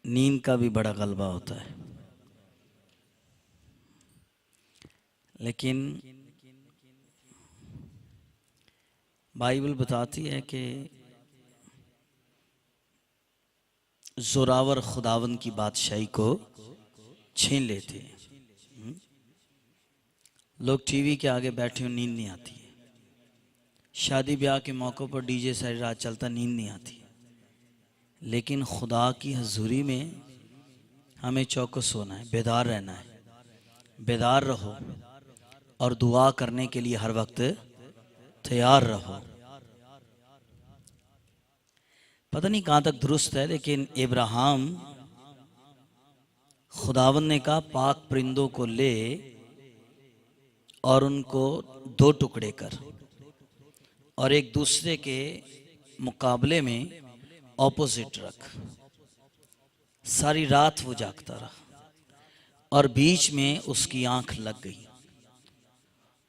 नींद का भी बड़ा गलबा होता है, लेकिन बाइबल बताती है कि जोरावर खुदावन की बादशाही को छीन लेते हैं। लोग टीवी के आगे बैठे हो, नींद नहीं आती है। शादी ब्याह के मौक़ों पर डीजे सारी रात चलता, नींद नहीं आती है। लेकिन खुदा की हजूरी में हमें चौकस होना है, बेदार रहना है। बेदार रहो और दुआ करने के लिए हर वक्त तैयार रहो। पता नहीं कहाँ तक दुरुस्त है, लेकिन इब्राहिम, खुदावन ने कहा पाक परिंदों को ले और उनको दो टुकड़े कर और एक दूसरे के मुकाबले में ऑपोजिट रख। सारी रात वो जागता रहा और बीच में उसकी आंख लग गई।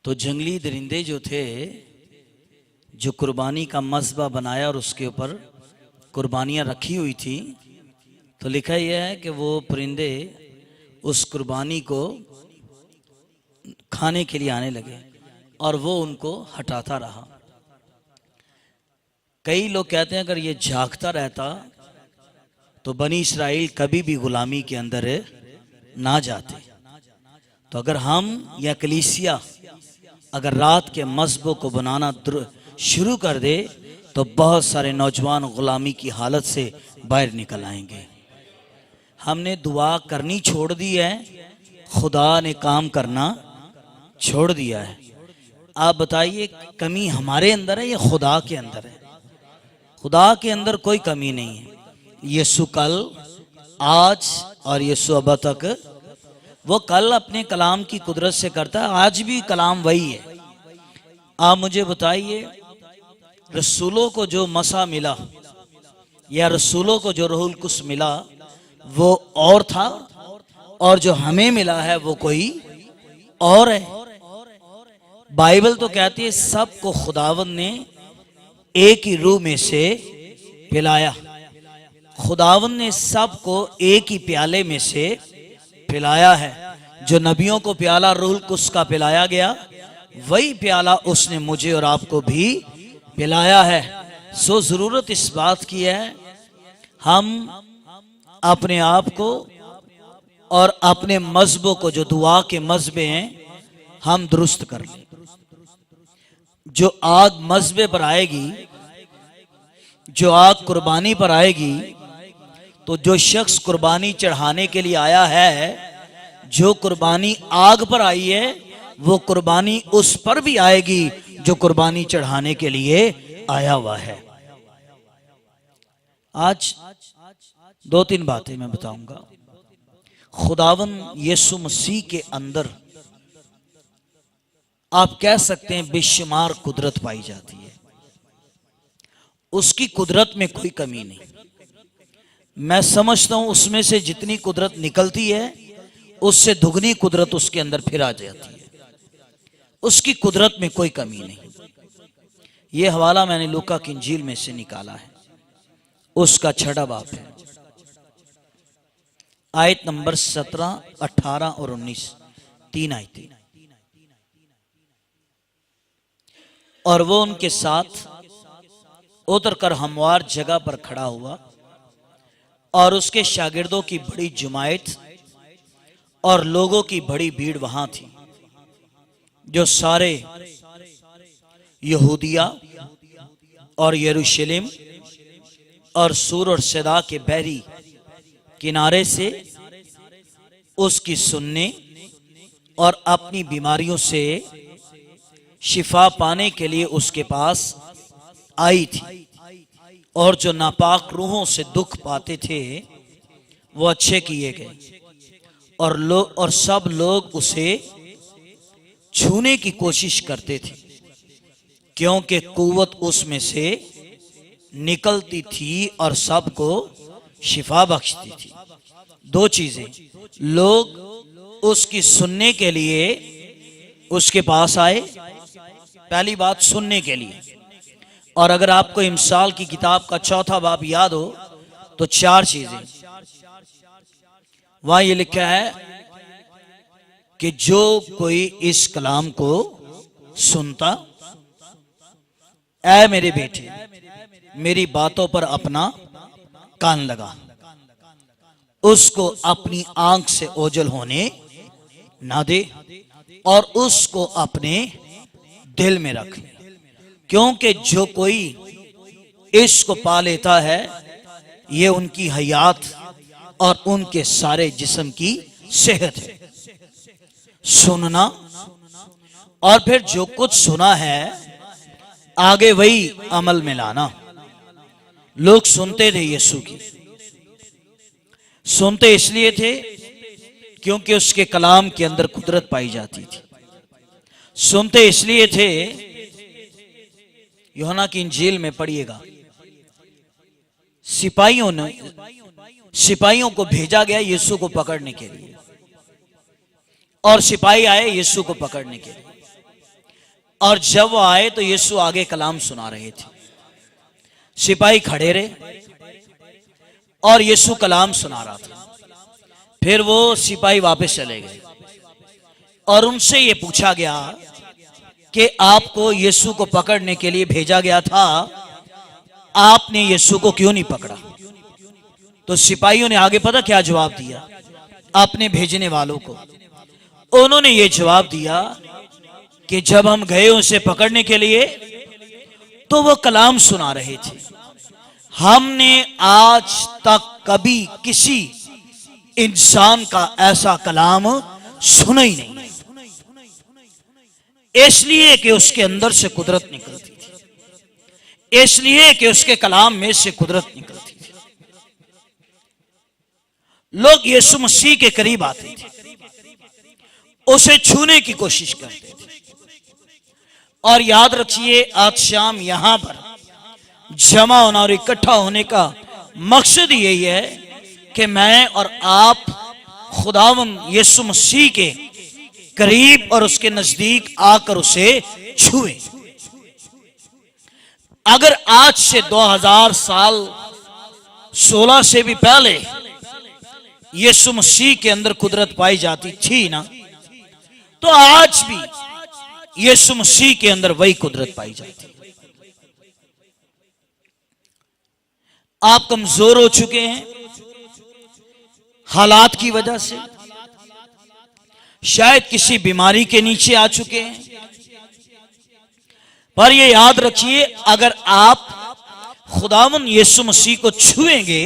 तो जंगली दरिंदे जो थे, जो कुर्बानी का मज़बा बनाया और उसके ऊपर कुर्बानियाँ रखी हुई थी, तो लिखा यह है कि वो परिंदे उस कुर्बानी को खाने के लिए आने लगे और वो उनको हटाता रहा। कई लोग कहते हैं अगर ये जागता रहता तो बनी इस्राइल कभी भी गुलामी के अंदर ना जाते। तो अगर हम या कलीसिया अगर रात के मज़बों को बनाना शुरू कर दे तो बहुत सारे नौजवान गुलामी की हालत से बाहर निकल आएंगे। हमने दुआ करनी छोड़ दी है, खुदा ने काम करना छोड़ दिया है। आप बताइए कमी हमारे अंदर है या खुदा के अंदर है? खुदा के अंदर कोई कमी नहीं है। यीशु कल, आज और यीशु अब तक, वो कल अपने कलाम की कुदरत से करता है, आज भी कलाम वही है। आप मुझे बताइए, रसूलों को जो मसा मिला या रसूलों को जो रूहुल कुद्स मिला वो और था, और जो हमें मिला है वो कोई और है। बाइबल तो कहती है सबको खुदावन ने एक ही रूह में से पिलाया। खुदावन ने सबको एक ही प्याले में से पिलाया है। जो नबियों को प्याला रूहुल कुद्स का पिलाया गया, वही प्याला उसने मुझे और आपको भी पिलाया है। सो जरूरत इस बात की है हम अपने आप को और अपने मज़बों को, जो दुआ के मज़बे हैं, हम दुरुस्त कर लें। जो आग मज़बे पर आएगी, जो आग कुर्बानी पर आएगी, तो जो शख्स कुर्बानी चढ़ाने के लिए आया है, जो कुर्बानी आग पर आई है, वो कुर्बानी उस पर भी आएगी जो कुर्बानी चढ़ाने के लिए आया हुआ है। आज दो तीन बातें मैं बताऊंगा। खुदावन यीशु मसीह के अंदर आप कह सकते हैं बेशुमार कुदरत पाई जाती है। उसकी कुदरत में कोई कमी नहीं। मैं समझता हूं उसमें से जितनी कुदरत निकलती है उससे दुगनी कुदरत उसके अंदर फिर आ जाती है। उसकी कुदरत में कोई कमी नहीं। यह हवाला मैंने लूका की इंजील में से निकाला है, उसका 6वां बाब है, आयत नंबर 17, 18 और 19, 3 आयतें। और वो उनके साथ उतरकर हमवार जगह पर खड़ा हुआ और उसके शागिर्दों की बड़ी जुमायत और लोगों की बड़ी भीड़ वहां थी, जो सारे यहूदिया और यरूशलेम और सूर और सदा के बहरी किनारे से उसकी सुनने और अपनी बीमारियों से शिफा पाने के लिए उसके पास आई थी। और जो नापाक रूहों से दुख पाते थे वो अच्छे किए गए, और सब लोग उसे छूने की कोशिश करते थे, क्योंकि कुव्वत उसमें से निकलती थी और सबको शिफा बख्शती थी। दो चीजें, लोग उसकी सुनने के लिए उसके पास आए, पहली बात सुनने के लिए। और अगर आपको इमसाल की किताब का 4वां बाब याद हो तो 4 चीजें, वहां ये लिखा है कि जो कोई इस कलाम को सुनता, ऐ मेरे बेटे मेरी बातों पर अपना कान लगा, उसको अपनी आंख से ओझल होने ना दे और उसको अपने दिल में रख, क्योंकि जो कोई इसको पा लेता है ये उनकी हयात और उनके सारे जिस्म की सेहत है। सुनना और फिर जो कुछ सुना है आगे वही अमल में लाना। लोग सुनते थे यीशु की, सुनते इसलिए थे क्योंकि उसके कलाम के अंदर कुदरत पाई जाती थी। सुनते इसलिए थे, यूहन्ना की इंजील में पढ़िएगा, सिपाहियों को भेजा गया यीशु को पकड़ने के लिए, और सिपाही आए यीशु को पकड़ने के लिए, और जब वो आए तो यीशु आगे कलाम सुना रहे थे। सिपाही खड़े रहे और यीशु कलाम सुना रहा था। फिर वो सिपाही वापस चले गए और उनसे ये पूछा गया कि आपको यीशु को पकड़ने के लिए भेजा गया था, आपने यीशु को क्यों नहीं पकड़ा? तो सिपाहियों ने आगे पता क्या जवाब दिया अपने भेजने वालों को? उन्होंने ये जवाब दिया कि जब हम गए उसे पकड़ने के लिए तो वो कलाम सुना रहे थे, हमने आज तक कभी किसी इंसान का ऐसा कलाम सुना ही नहीं, इसलिए कि उसके अंदर से कुदरत निकलती थी, इसलिए कि उसके कलाम में से कुदरत निकलती थी। लोग यीशु मसीह के करीब आते थे, उसे छूने की कोशिश करते थे। और याद रखिए, आज शाम यहां पर जमा होना और इकट्ठा होने का मकसद यही है कि मैं और आप खुदावंद यीशु मसीह के करीब और उसके नजदीक आकर उसे छुएं। अगर आज से 2000 साल 16 से भी पहले यीशु मसीह के अंदर कुदरत पाई जाती थी ना, तो आज भी यीशु मसीह के अंदर वही कुदरत पाई जाती है। आप कमजोर हो चुके हैं हालात की वजह से, शायद किसी बीमारी के नीचे आ चुके हैं, पर ये याद रखिए, अगर आप खुदावंद यीशु मसीह को छुएंगे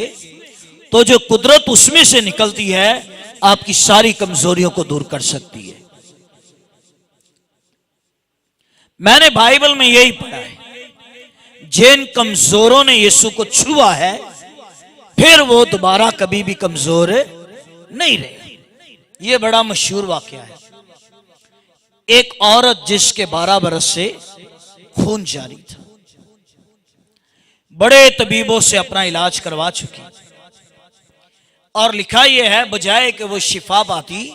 तो जो कुदरत उसमें से निकलती है आपकी सारी कमजोरियों को दूर कर सकती है। मैंने बाइबल में यही पढ़ा है, जिन कमजोरों ने यीशु को छुआ है फिर वो दोबारा कभी भी कमजोर नहीं रहे। ये बड़ा मशहूर वाकया है। एक औरत जिसके 12 बरस से खून जारी था, बड़े तबीबों से अपना इलाज करवा चुकी, और लिखा यह है बजाय कि वो शिफा पाती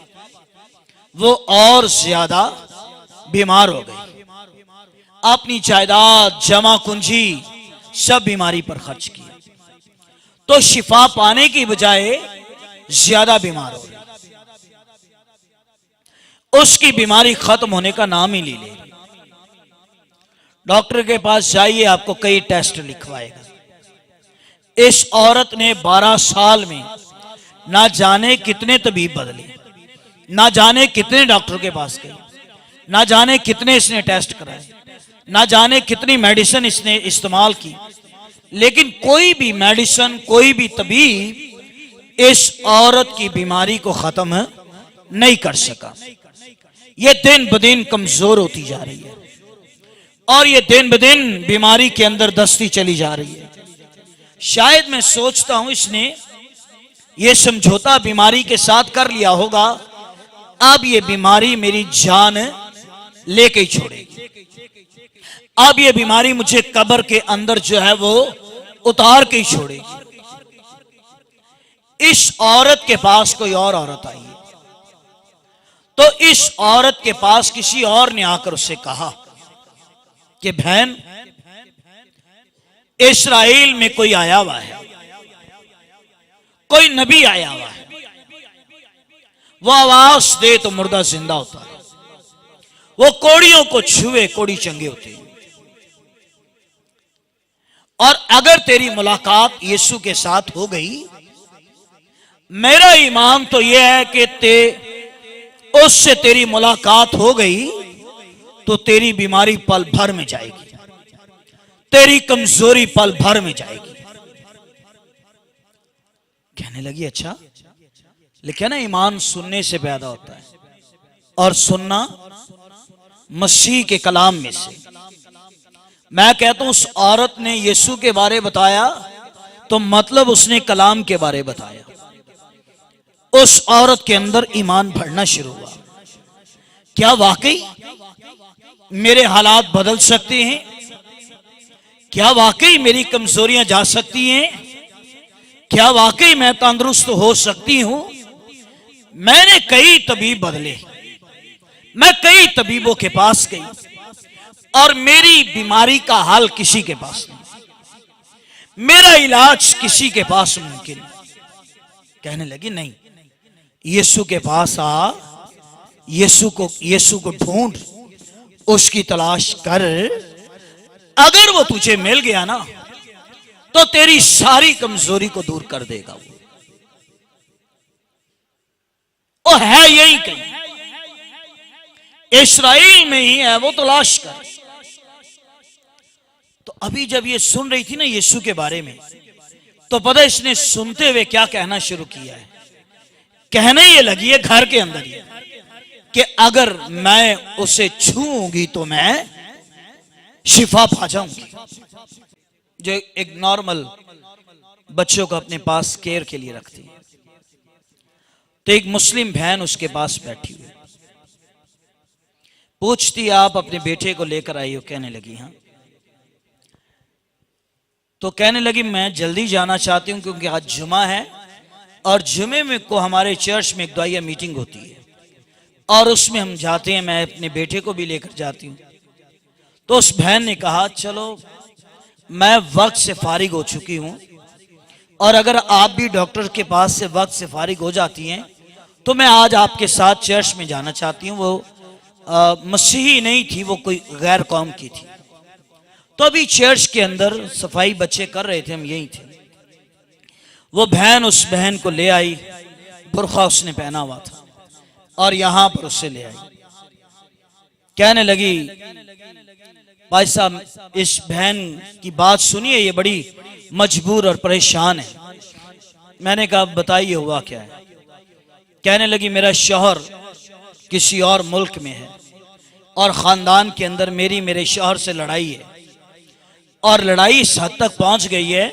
वो और ज्यादा बीमार हो गई। अपनी जायदाद जमा कुंजी सब बीमारी पर खर्च की, तो शिफा पाने की बजाय ज्यादा बीमार हो गई। उसकी बीमारी खत्म होने का नाम ही ले ले। डॉक्टर के पास जाइए, आपको कई टेस्ट लिखवाएगा। इस औरत ने 12 साल में ना जाने कितने तबीब बदले, ना जाने कितने डॉक्टर के पास गए, ना जाने कितने इसने टेस्ट कराए, ना जाने कितनी मेडिसिन इसने इस्तेमाल की, लेकिन कोई भी मेडिसिन, कोई भी तबीब इस औरत की बीमारी को खत्म नहीं कर सका। ये दिन ब दिन कमजोर होती जा रही है और ये दिन ब दिन बीमारी के अंदर दस्ती चली जा रही है। शायद मैं सोचता हूं इसने ये समझौता बीमारी के साथ कर लिया होगा, अब ये बीमारी मेरी जान लेके ही छोड़ेगी, अब ये बीमारी मुझे कब्र के अंदर जो है वो उतार के ही छोड़ेगी। इस औरत के पास कोई और औरत आई, तो इस औरत के पास किसी और ने आकर उससे कहा कि बहन, इस्राएल में कोई आया हुआ है, कोई नबी आया हुआ है, वो आवाज दे तो मुर्दा जिंदा होता है, वो कोड़ियों को छुए कोड़ी चंगे होते हैं। और अगर तेरी मुलाकात यीशु के साथ हो गई, मेरा ईमान तो यह है कि उससे तेरी मुलाकात हो गई तो तेरी बीमारी पल भर में जाएगी, तेरी कमजोरी पल भर में जाएगी। कहने लगी अच्छा, लेकिन ना ईमान सुनने से पैदा होता है और सुनना मसीह के कलाम में से। मैं कहता हूं उस औरत ने यीशु के बारे बताया तो मतलब उसने कलाम के बारे बताया। उस औरत के अंदर ईमान बढ़ना शुरू हुआ। क्या वाकई मेरे हालात बदल सकते हैं? क्या वाकई मेरी कमजोरियां जा सकती हैं? क्या वाकई मैं तंदुरुस्त हो सकती हूं? मैंने कई तबीब बदले, मैं कई तबीबों के पास गई और मेरी बीमारी का हल किसी के पास नहीं, मेरा इलाज किसी के पास मुमकिन नहीं। कहने लगी नहीं, यीशु के पास आ, यीशु को ढूंढ, उसकी तलाश कर। अगर वो तुझे मिल गया ना तो तेरी सारी कमजोरी को दूर कर देगा। वो है यही कहीं, इस्राएल में ही है, वो तलाश कर। तो अभी जब ये सुन रही थी ना यीशु के बारे में, तो पता इसने सुनते हुए क्या कहना शुरू किया है। कहने ये लगी है घर के अंदर ही कि अगर मैं उसे छूऊंगी तो मैं शिफा पा जाऊंगी। जो एक नॉर्मल बच्चों को अपने पास केयर के लिए रखती है, तो एक मुस्लिम बहन उसके पास बैठी हुई पूछती, आप अपने बेटे को लेकर आई हो? कहने लगी हाँ। तो कहने लगी मैं जल्दी जाना चाहती हूं क्योंकि आज जुमा है और जुमे में को हमारे चर्च में एक दुआया मीटिंग होती है और उसमें हम जाते हैं, मैं अपने बेटे को भी लेकर जाती हूं। तो उस बहन ने कहा चलो, मैं वक्त से फारिग हो चुकी हूं और अगर आप भी डॉक्टर के पास से वक्त से फारिग हो जाती हैं तो मैं आज आपके साथ चर्च में जाना चाहती हूं। वो मसीही नहीं थी, वो कोई गैर कौम की थी। तो अभी चर्च के अंदर सफाई बच्चे कर रहे थे, हम यही थे। वो बहन उस बहन को ले आई, बुर्खा उसने पहना हुआ था और यहां पर उससे ले आई। कहने लगी भाई साहब, इस बहन की बात सुनिए, ये बड़ी मजबूर और परेशान है। मैंने कहा बताइए हुआ क्या है? कहने लगी मेरा शौहर किसी और मुल्क में है और खानदान के अंदर मेरे शौहर से लड़ाई है और लड़ाई इस हद तक पहुंच गई है,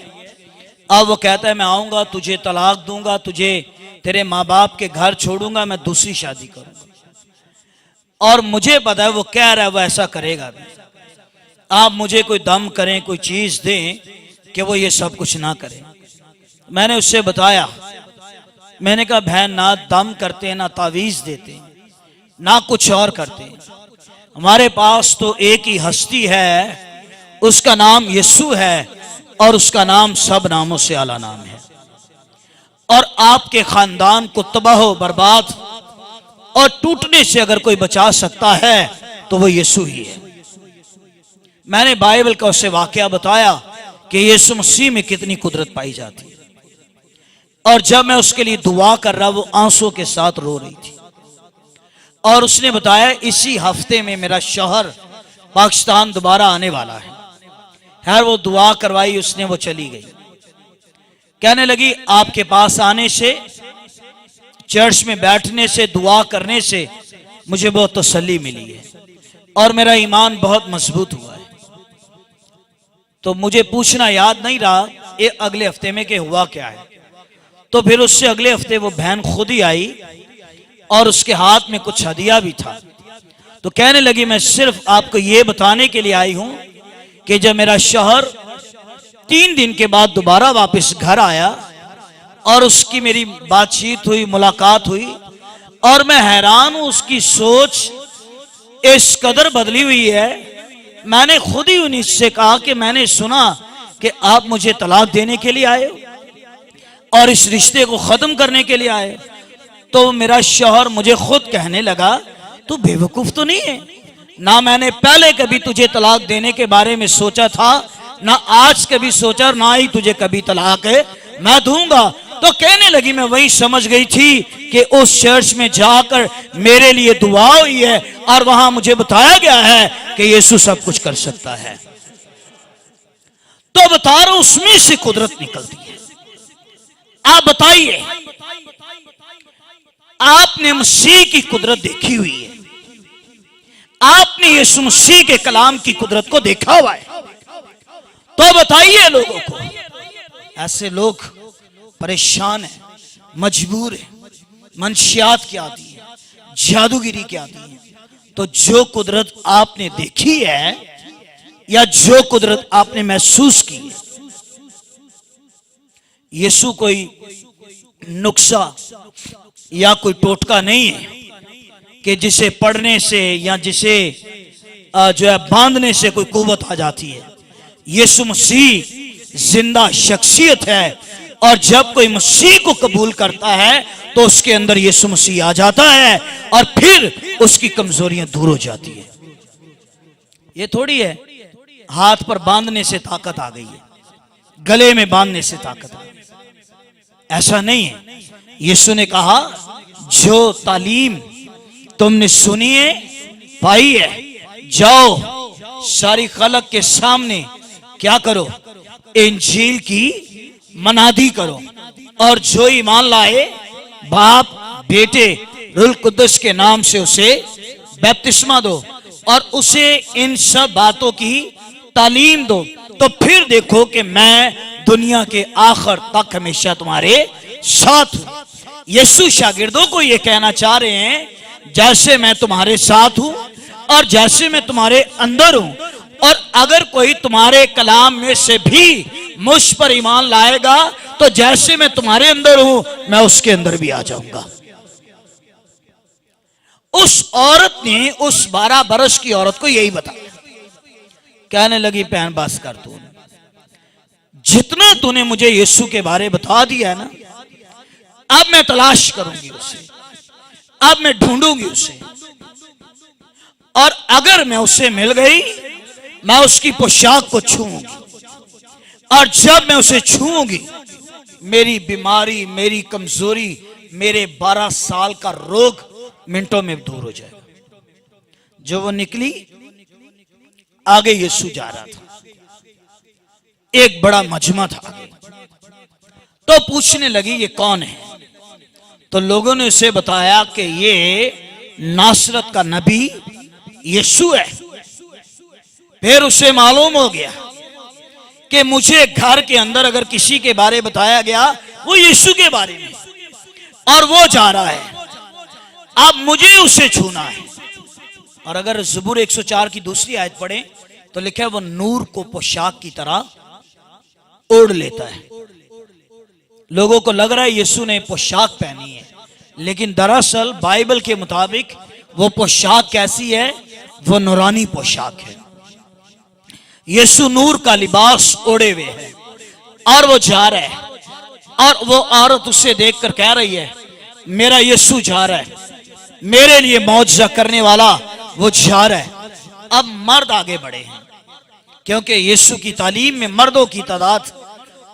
अब वो कहता है मैं आऊंगा, तुझे तलाक दूंगा, तुझे तेरे माँ बाप के घर छोड़ूंगा, मैं दूसरी शादी करूंगा। और मुझे पता है वो कह रहा है वो ऐसा करेगा भी। आप मुझे कोई दम करें, कोई चीज दें कि वो ये सब कुछ ना करे। मैंने उससे बताया, मैंने कहा बहन ना दम करते ना तावीज देते ना कुछ और करते, हमारे पास तो एक ही हस्ती है, उसका नाम यीशु है और उसका नाम सब नामों से आला नाम है। और आपके खानदान को तबाह बर्बाद और टूटने से अगर कोई बचा सकता है तो वो यीशु ही है। मैंने बाइबल का उससे वाकया बताया कि यीशु मसीह में कितनी कुदरत पाई जाती है। और जब मैं उसके लिए दुआ कर रहा, वो आंसू के साथ रो रही थी और उसने बताया इसी हफ्ते में मेरा शौहर पाकिस्तान दोबारा आने वाला है। यार वो दुआ करवाई उसने, वो चली गई। कहने लगी आपके पास आने से, चर्च में बैठने से, दुआ करने से मुझे बहुत तसल्ली मिली है और मेरा ईमान बहुत मजबूत हुआ है। तो मुझे पूछना याद नहीं रहा ये अगले हफ्ते में के हुआ क्या है। तो फिर उससे अगले हफ्ते वो बहन खुद ही आई और उसके हाथ में कुछ हदिया भी था। तो कहने लगी मैं सिर्फ आपको ये बताने के लिए आई हूं कि जब मेरा शौहर 3 दिन के बाद दोबारा वापस घर आया और उसकी मेरी बातचीत हुई, मुलाकात हुई और मैं हैरान हूं, उसकी सोच इस कदर बदली हुई है। मैंने खुद ही उन्हीं से कहा कि मैंने सुना कि आप मुझे तलाक देने के लिए आए हो और इस रिश्ते को खत्म करने के लिए आए। तो मेरा शौहर मुझे खुद कहने लगा, तू बेवकूफ तो नहीं है? ना मैंने पहले कभी तुझे तलाक देने के बारे में सोचा था, ना आज कभी सोचा, ना ही तुझे कभी तलाक है मैं दूंगा। तो कहने लगी, मैं वही समझ गई थी कि उस चर्च में जाकर मेरे लिए दुआ हुई है और वहां मुझे बताया गया है कि यीशु सब कुछ कर सकता है। तो बता रहा हूं, उसमें से कुदरत निकलती है। आप बताइए, आपने मसीह की कुदरत देखी हुई है, आपने यीशु मसीह के कलाम की कुदरत को देखा हुआ है, तो बताइए लोगों को। ऐसे लोग परेशान है, मजबूर है, मंशियात की आदि है, जादूगिरी की आदि है। तो जो कुदरत आपने देखी है या जो कुदरत आपने महसूस की है, यीशु कोई नुक्सा या कोई टोटका नहीं है कि जिसे पढ़ने से या जिसे जो है बांधने से कोई कुव्वत आ जाती है। यीशु मसीह जिंदा शख्सियत है और जब कोई मसीह को कबूल करता है तो उसके अंदर यीशु मसीह आ जाता है और फिर उसकी कमजोरियां दूर हो जाती है। ये थोड़ी है हाथ पर बांधने से ताकत आ गई है, गले में बांधने से ताकत आ गई, ऐसा नहीं है। यीशु ने कहा, जो तालीम तुमने सुनी है, पाई है, जाओ सारी खलक के सामने क्या करो, इंजील की मनादी करो, और जो ईमान लाए बाप बेटे रूह कुद्दुस के नाम से उसे बपतिस्मा दो और उसे इन सब बातों की तालीम दो, तो फिर देखो कि मैं दुनिया के आखिर तक हमेशा तुम्हारे साथ हूं। यीशु शागिर्दों को यह कहना चाह रहे हैं, जैसे मैं तुम्हारे साथ हूं और जैसे मैं तुम्हारे अंदर हूं, और अगर कोई तुम्हारे कलाम में से भी मुझ पर ईमान लाएगा तो जैसे मैं तुम्हारे अंदर हूं मैं उसके अंदर भी आ जाऊंगा। उस औरत ने उस 12 बरस की औरत को यही बताया। कहने लगी, पहन बस कर, तू जितना तूने मुझे यीशु के बारे बता दिया है ना, अब मैं तलाश करूंगी उसे, अब मैं ढूंढूंगी उसे, और अगर मैं उससे मिल गई मैं उसकी पोशाक को छूऊंगी, और जब मैं उसे छूऊंगी मेरी बीमारी, मेरी कमजोरी, मेरे 12 साल का रोग मिनटों में दूर हो जाएगा। जो वो निकली, आगे यीशु जा रहा था, एक बड़ा मजमा था आगे। तो पूछने लगी, ये कौन है? तो लोगों ने उसे बताया कि ये नासरत का नबी यीशु है। फिर उसे मालूम हो गया कि मुझे घर के अंदर अगर किसी के बारे बताया गया वो यीशु के बारे में, और वो जा रहा है, अब मुझे उसे छूना है। और अगर ज़बूर 104 की दूसरी आयत पढ़े तो लिखा है, वो नूर को पोशाक की तरह ओढ़ लेता है। लोगों को लग रहा है यीशु ने पोशाक पहनी है, लेकिन दरअसल बाइबल के मुताबिक वो पोशाक कैसी है? वो नूरानी पोशाक है। यीशु नूर का लिबास ओढ़े हुए है और वो जा रहा है, और वो औरत उससे देखकर कह रही है, मेरा यीशु जा रहा है, मेरे लिए मौजज़ा करने वाला वो जा रहा है। अब मर्द आगे बढ़े हैं, क्योंकि यीशु की तालीम में मर्दों की तादाद,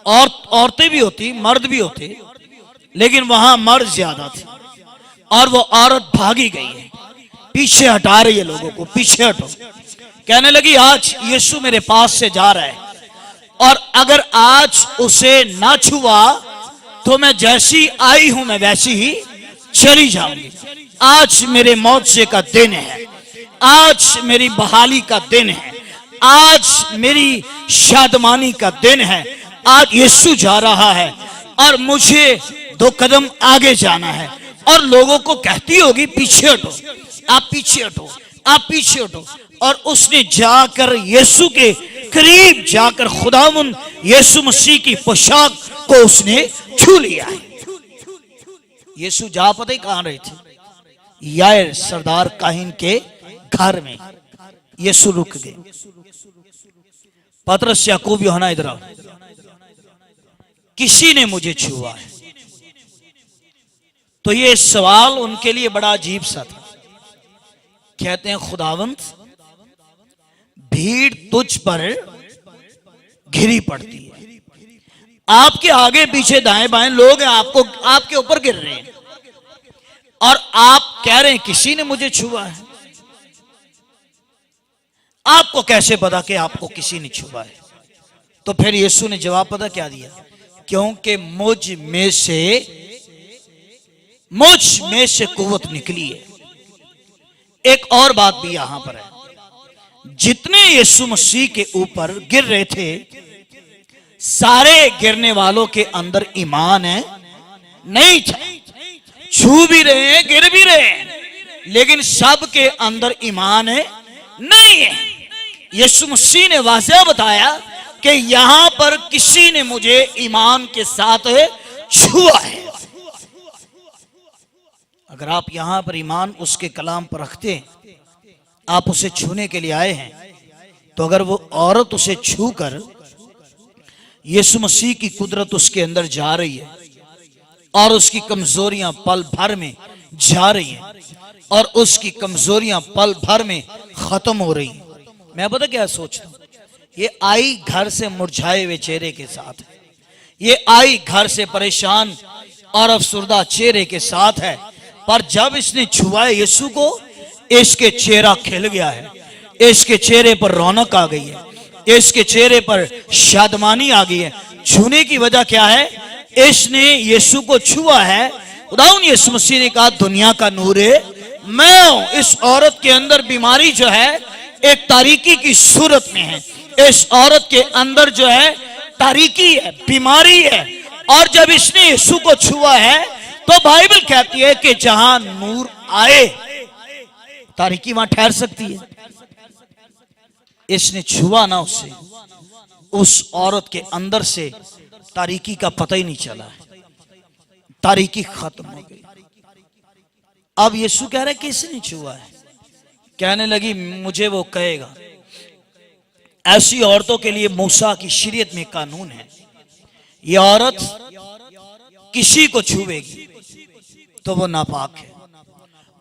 और औरतें भी होती, मर्द भी होते, लेकिन वहां मर्द ज्यादा थे। और वो औरत भागी गई है, पीछे हटा रही है लोगों को, पीछे हटो। कहने लगी, आज यीशु मेरे पास से जा रहा है, और अगर आज उसे ना छुआ तो मैं जैसी आई हूं मैं वैसी ही चली जाऊंगी। आज मेरे मौजज़े का दिन है, आज मेरी बहाली का दिन है, आज मेरी शादमानी का दिन है। आज यीशु जा रहा है और मुझे 2 कदम आगे जाना है। और लोगों को कहती होगी, पीछे हटो, आप पीछे हटो, आप पीछे हटो। और उसने जाकर यीशु के करीब जाकर खुदावंद यीशु मसीह की पोशाक को उसने छू लिया है। यीशु जा पता ही कहां रहे थे? यायर सरदार काहिन के घर में यीशु रुक गए। पतरस, याकूब, यूहन्ना इधर आओ। किसी ने मुझे छुआ है। तो ये सवाल उनके लिए बड़ा अजीब सा था। कहते हैं खुदावंत, भीड़ तुझ पर घिरी पड़ती है, आपके आगे पीछे दाएं बाएं लोग हैं, आपको आपके ऊपर गिर रहे हैं, और आप कह रहे हैं किसी ने मुझे छुआ है। आपको कैसे पता कि आपको किसी ने छुआ है? तो फिर यीशु ने जवाब पता क्या दिया? क्योंकि मुझ में से कुव्वत निकली है। एक और बात भी यहां पर है, जितने यीशु मसीह के ऊपर गिर रहे थे, सारे गिरने वालों के अंदर ईमान है नहीं था। छू भी रहे हैं, गिर भी रहे हैं, लेकिन सब के अंदर ईमान है नहीं है। यीशु मसीह ने वाज़ेह बताया कि यहां पर किसी ने मुझे ईमान के साथ छुआ है। अगर आप यहां पर ईमान उसके कलाम पर रखते हैं, आप उसे छूने के लिए आए हैं, तो अगर वो औरत उसे छू कर, यीशु मसीह की कुदरत उसके अंदर जा रही है और उसकी कमजोरियां पल भर में जा रही हैं और उसकी कमजोरियां पल भर में खत्म हो रही हैं। मैं पता क्या सोचता हूं, ये आई घर से मुरझाए हुए चेहरे के साथ है, ये आई घर से परेशान और अफसुर्दा चेहरे के साथ है, पर जब इसने छुआ यीशु को, इसके चेहरा खिल गया है, इसके चेहरे पर रौनक आ गई है, इसके चेहरे पर शादमानी आ गई है। छूने की वजह क्या है? इसने यीशु को छुआ है। खुदावंद यीशु मसीह ने कहा, दुनिया का नूर है मैं हूं। इस औरत के अंदर बीमारी जो है एक तारीकी की सूरत में है, इस औरत के अंदर जो है तारीकी है, बीमारी है, और जब इसने यीशु को छुआ है तो बाइबल कहती है कि जहां नूर आए तारीकी वहां ठहर सकती है। इसने छुआ ना उसे, उस औरत के अंदर से तारीकी का पता ही नहीं चला है, तारीकी खत्म हो गई। अब यीशु कह रहा है किसने छुआ है? कहने लगी मुझे वो कहेगा। ऐसी औरतों के लिए मूसा की शरीयत में कानून है, ये औरत किसी को छुएगी तो वो नापाक है,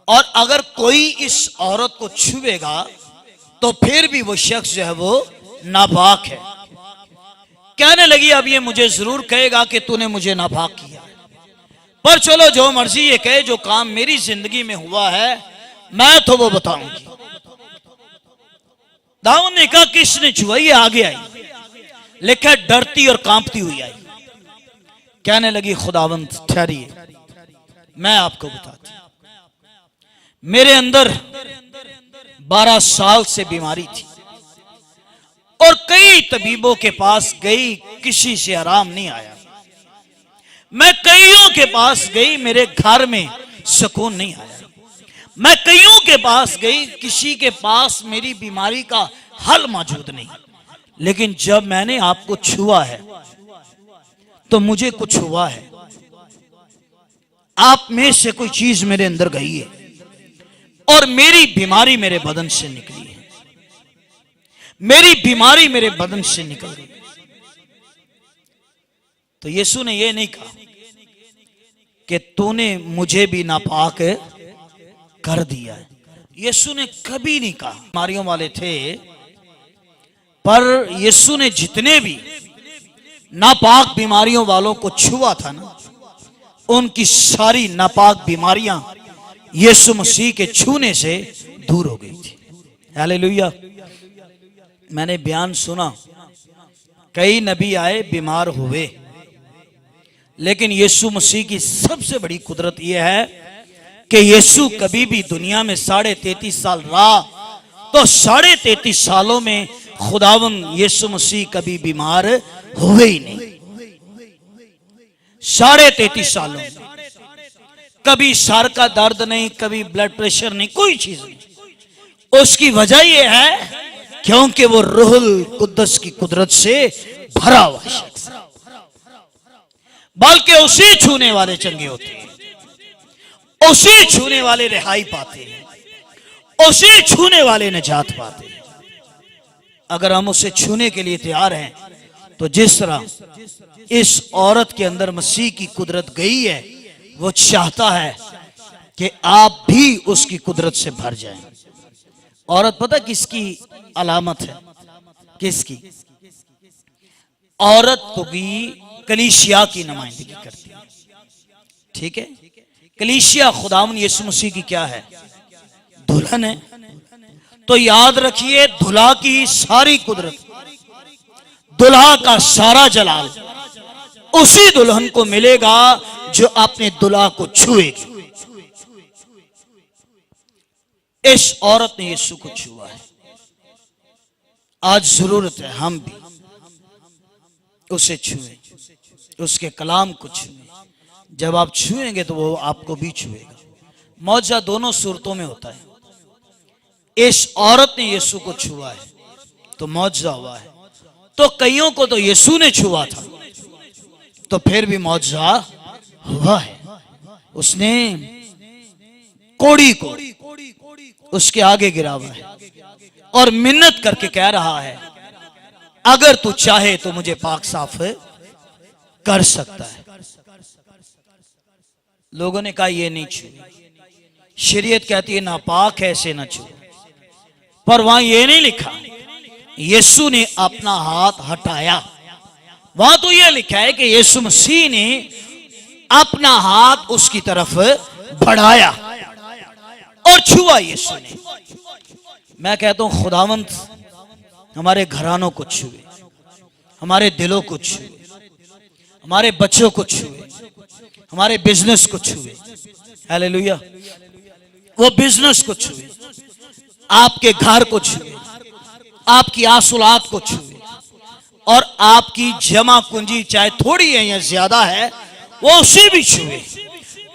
और अगर कोई इस औरत को छुएगा तो फिर भी वो शख्स जो है वो नापाक है। कहने लगी अब ये मुझे जरूर कहेगा कि तूने मुझे नापाक किया, पर चलो जो मर्जी ये कहे, जो काम मेरी जिंदगी में हुआ है मैं तो वो बताऊंगी। दाऊद ने कहा किसने छुआ? ये आगे आई, लिखा डरती और कांपती हुई आई। कहने लगी खुदावंद ठहरिए, मैं आपको बताती। मेरे अंदर 12 साल से बीमारी थी और कई तबीबों के पास गई, किसी से आराम नहीं आया। मैं कईयों के पास गई, मेरे घर में सुकून नहीं आया। मैं कईयों के पास गई, किसी के पास मेरी बीमारी का हल मौजूद नहीं। लेकिन जब मैंने आपको छुआ है तो मुझे कुछ हुआ है, आप में से कोई चीज मेरे अंदर गई है और मेरी बीमारी मेरे बदन से निकली है, मेरी बीमारी मेरे बदन से निकल गई। तो यीशु ने यह नहीं कहा कि तूने मुझे भी नापाक कर दिया है। यीशु ने कभी नहीं कहा। बीमारियों वाले थे, पर यीशु ने जितने भी नापाक बीमारियों वालों को छुआ था ना, उनकी सारी नापाक बीमारियां यीशु मसीह के छूने से दूर हो गई थी। हालेलुया। मैंने बयान सुना, कई नबी आए बीमार हुए, लेकिन यीशु मसीह की सबसे बड़ी कुदरत यह है कि यीशु कभी भी दुनिया में 33.5 साल रहा, तो 33.5 सालों में खुदावंद यीशु मसीह कभी बीमार हुए ही नहीं। 33.5 सालों में कभी सर का दर्द नहीं, कभी ब्लड प्रेशर नहीं, कोई चीज नहीं। उसकी वजह यह है क्योंकि वो रूहुल कुद्दस की कुदरत से भरा हुआ शख्स, बल्कि उसे छूने वाले चंगे होते हैं, उसे छूने वाले रिहाई पाते हैं, उसे छूने वाले निजात पाते हैं। अगर हम उसे छूने के लिए तैयार हैं तो जिस तरह इस औरत के अंदर मसीह की कुदरत गई है, वो चाहता है कि आप भी उसकी कुदरत से भर जाएं। औरत पता किसकी अलामत है? किसकी? औरत को भी कलीसिया की नुमाइंदगी करती है। ठीक है, कलीसिया खुदावंद यीशु मसीह की क्या है? दुल्हन है। तो याद रखिए, दुल्हा की सारी कुदरत, दुल्हा का सारा जलाल उसी दुल्हन को मिलेगा जो अपने दुल्हा को छुएगी। इस औरत ने यीशु को छुआ है। आज जरूरत है हम भी उसे छुए, उसके कलाम को छुए। जब आप छुएंगे तो वो आपको भी छुएगा। मौजा दोनों सूरतों में होता है। इस औरत ने यीशु को छुआ है तो मौजा हुआ है। तो कईयों को तो यीशु ने छुआ था तो फिर भी मौजा हुआ है। उसने कोड़ी को उसके आगे गिरा हुआ है और मिन्नत करके कह रहा है, अगर तू चाहे तो मुझे पाक साफ कर सकता है। लोगों ने कहा ये नहीं छुए। शरीयत कहती है नापाक है, ऐसे ना छुए। पर वहां ये नहीं लिखा यीशु ने अपना हाथ हटाया। वहां तो यह लिखा है कि यीशु मसीह ने अपना हाथ उसकी तरफ बढ़ाया और छुआ यीशु ने। मैं कहता हूं खुदावंद हमारे घरानों को छुए, हमारे दिलों को छुए, हमारे बच्चों को छुए, हमारे बिजनेस को छुए। हालेलुया। वो बिजनेस को छुए, आपके घर को छुए, आपकी आसूलात को छुए और आपकी जमा पूंजी चाहे थोड़ी है या ज्यादा है वो उसे भी छुए।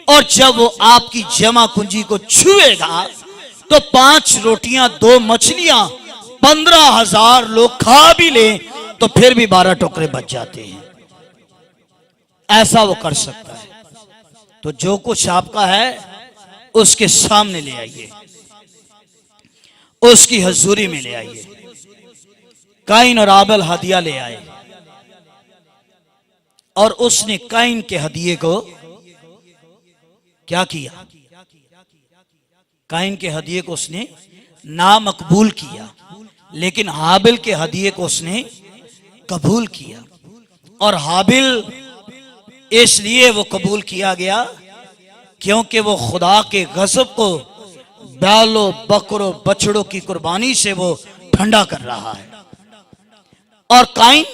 और जब वो आपकी जमा पूंजी को छुएगा तो 5 रोटियां 2 मछलियां 15,000 लोग खा भी ले तो फिर भी 12 टोकरे बच जाते हैं। ऐसा वो कर सकता है। तो जो कुछ आपका है उसके सामने ले आइए, उसकी हजूरी में ले आइए। काइन और आबेल हदिया ले आए और उसने काइन के हदिये को क्या किया? काइन के हदिये को उसने नामकबूल किया, लेकिन हाबिल के हदिये को उसने कबूल किया। और हाबिल इसलिए वो कबूल किया गया क्योंकि वो खुदा के गज़ब को बैलों बकरों बछड़ों की कुर्बानी से वो ठंडा कर रहा है। और काइन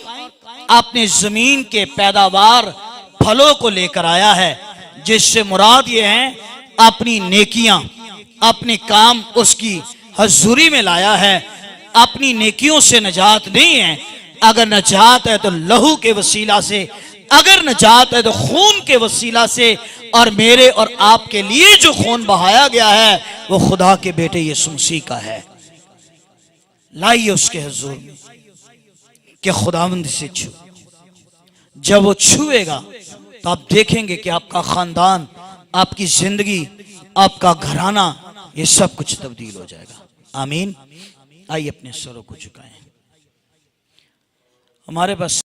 अपने जमीन के पैदावार फलों को लेकर आया है, जिससे मुराद ये है अपनी नेकियां, अपने काम उसकी हजूरी में लाया है। अपनी नेकियों से नजात नहीं है। अगर नजात है तो लहू के वसीला से, अगर नजात है तो खून के वसीला से। और मेरे और आपके लिए जो खून बहाया गया है वो खुदा के बेटे यीशु मसीह का है। लाइए उसके हुजूर में कि खुदावंद से छू। जब वो छुएगा तो आप देखेंगे कि आपका खानदान, आपकी जिंदगी, आपका घराना, ये सब कुछ तब्दील हो जाएगा। आमीन। आइए अपने सरों को झुकाएं। हमारे पास